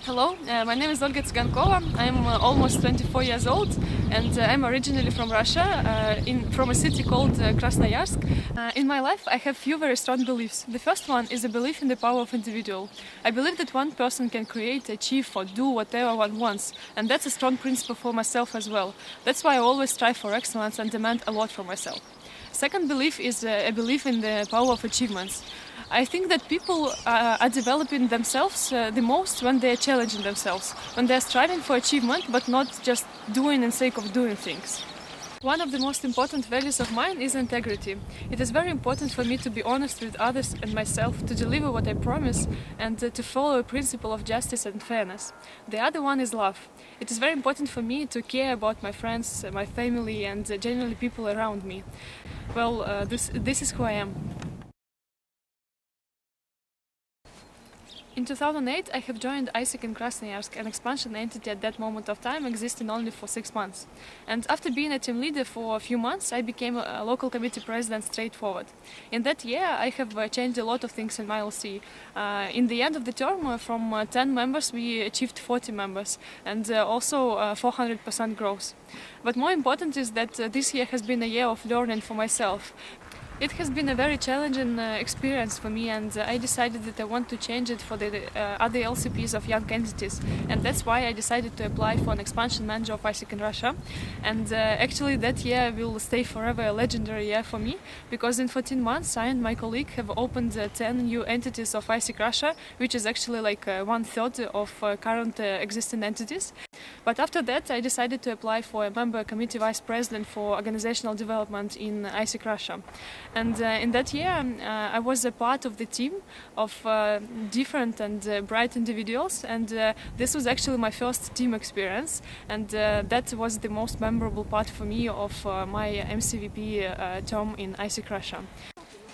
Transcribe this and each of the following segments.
Hello, my name is Olga Tsygankova. I'm almost 24 years old and I'm originally from Russia, from a city called Krasnoyarsk. In my life I have few very strong beliefs. The first one is a belief in the power of individual. I believe that one person can create, achieve or do whatever one wants, and that's a strong principle for myself as well. That's why I always strive for excellence and demand a lot from myself. Second belief is a belief in the power of achievements. I think that people are developing themselves the most when they are challenging themselves, when they are striving for achievement but not just doing in sake of doing things. One of the most important values of mine is integrity. It is very important for me to be honest with others and myself, to deliver what I promise and to follow a principle of justice and fairness. The other one is love. It is very important for me to care about my friends, my family and generally people around me. Well, this is who I am. In 2008, I have joined AIESEC in Krasnoyarsk, an expansion entity at that moment of time existing only for 6 months. And after being a team leader for a few months, I became a local committee president straightforward. In that year, I have changed a lot of things in my LC. In the end of the term, from 10 members, we achieved 40 members and also 400% growth. But more important is that this year has been a year of learning for myself. It has been a very challenging experience for me, and I decided that I want to change it for the other LCPs of young entities, and that's why I decided to apply for an expansion manager of AIESEC in Russia. And actually that year will stay forever a legendary year for me, because in 14 months I and my colleague have opened 10 new entities of AIESEC Russia, which is actually like 1/3 of current existing entities. But after that I decided to apply for a member committee vice president for organizational development in AIESEC Russia. And in that year I was a part of the team of different and bright individuals, and this was actually my first team experience, and that was the most memorable part for me of my MCVP term in AIESEC Russia.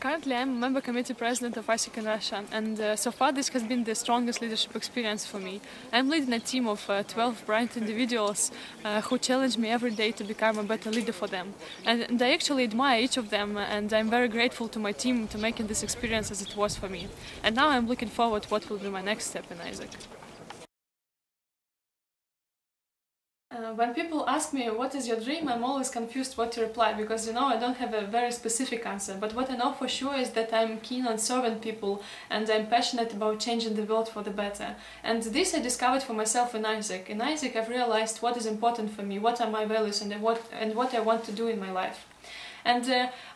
Currently, I'm a member committee president of AIESEC in Russia, and so far this has been the strongest leadership experience for me. I'm leading a team of 12 bright individuals who challenge me every day to become a better leader for them. And I actually admire each of them, and I'm very grateful to my team to making this experience as it was for me. And now I'm looking forward to what will be my next step in AIESEC. When people ask me what is your dream, I'm always confused what to reply, because I don't have a very specific answer. But what I know for sure is that I'm keen on serving people and I'm passionate about changing the world for the better. And this I discovered for myself in AIESEC. In AIESEC I've realized what is important for me, what are my values and what I want to do in my life. And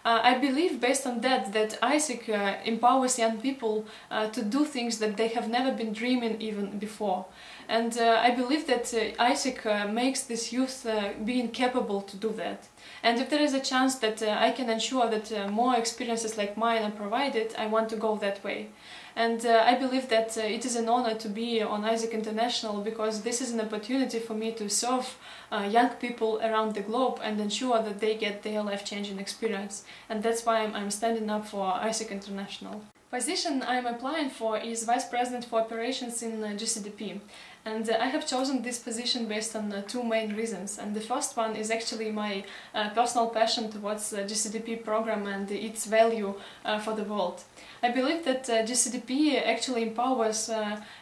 I believe, based on that AIESEC empowers young people to do things that they have never been dreaming even before. And I believe that AIESEC makes this youth being capable to do that. And if there is a chance that I can ensure that more experiences like mine are provided, I want to go that way. And I believe that it is an honor to be on AIESEC International, because this is an opportunity for me to serve young people around the globe and ensure that they get their life-changing experience. And that's why I'm standing up for AIESEC International. Position I'm applying for is Vice President for Operations in GCDP. And I have chosen this position based on two main reasons. And the first one is actually my personal passion towards the GCDP program and its value for the world. I believe that GCDP actually empowers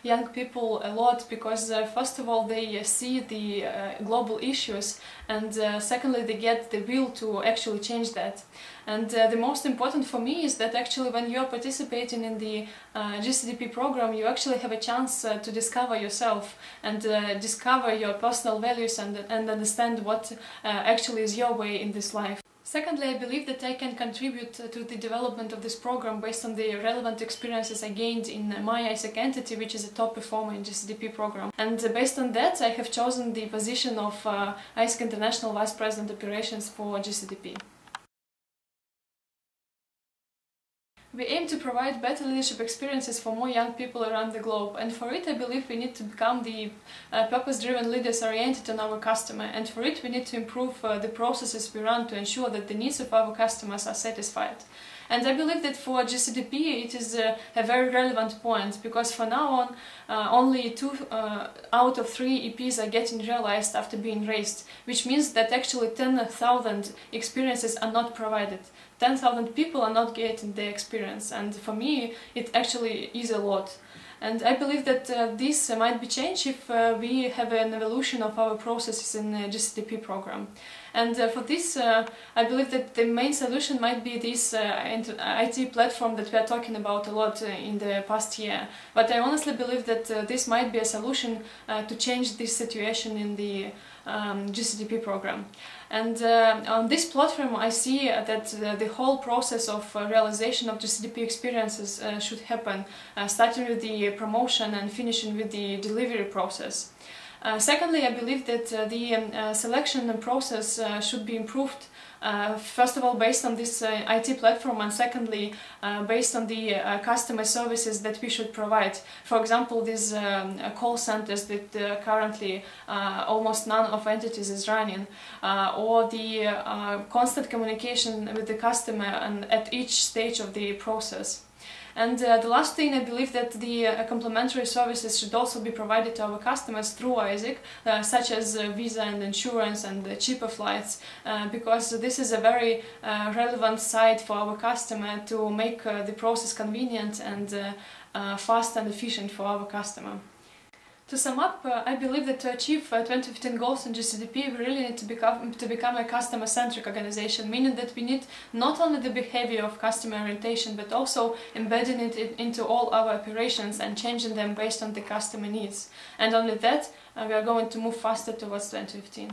young people a lot, because first of all they see the global issues, and secondly they get the will to actually change that. And the most important for me is that actually when you are participating in the GCDP program, you actually have a chance to discover yourself and discover your personal values and understand what actually is your way in this life. Secondly, I believe that I can contribute to the development of this program based on the relevant experiences I gained in my AIESEC entity, which is a top performer in GCDP program. And based on that, I have chosen the position of AIESEC International Vice President Operations for GCDP. We aim to provide better leadership experiences for more young people around the globe, and for it I believe we need to become the purpose-driven leaders oriented on our customer, and for it we need to improve the processes we run to ensure that the needs of our customers are satisfied. And I believe that for GCDP it is a very relevant point, because for now on only 2 out of 3 EPs are getting realized after being raised, which means that actually 10,000 experiences are not provided. 10,000 people are not getting the experience, and for me it actually is a lot. And I believe that this might be changed if we have an evolution of our processes in the GCDP program. And for this, I believe that the main solution might be this IT platform that we are talking about a lot in the past year. But I honestly believe that this might be a solution to change this situation in the GCDP program. And on this platform I see that the whole process of realization of GCDP experiences should happen, starting with the promotion and finishing with the delivery process. Secondly, I believe that the selection process should be improved, first of all based on this IT platform, and secondly based on the customer services that we should provide. For example, these call centers that currently almost none of entities is running, or the constant communication with the customer and at each stage of the process. And the last thing, I believe that the complementary services should also be provided to our customers through ISIC, such as visa and insurance and cheaper flights, because this is a very relevant side for our customer to make the process convenient and fast and efficient for our customer. To sum up, I believe that to achieve 2015 goals in GCDP, we really need to become a customer-centric organization, meaning that we need not only the behavior of customer orientation, but also embedding it into all our operations and changing them based on the customer needs. And only that, we are going to move faster towards 2015.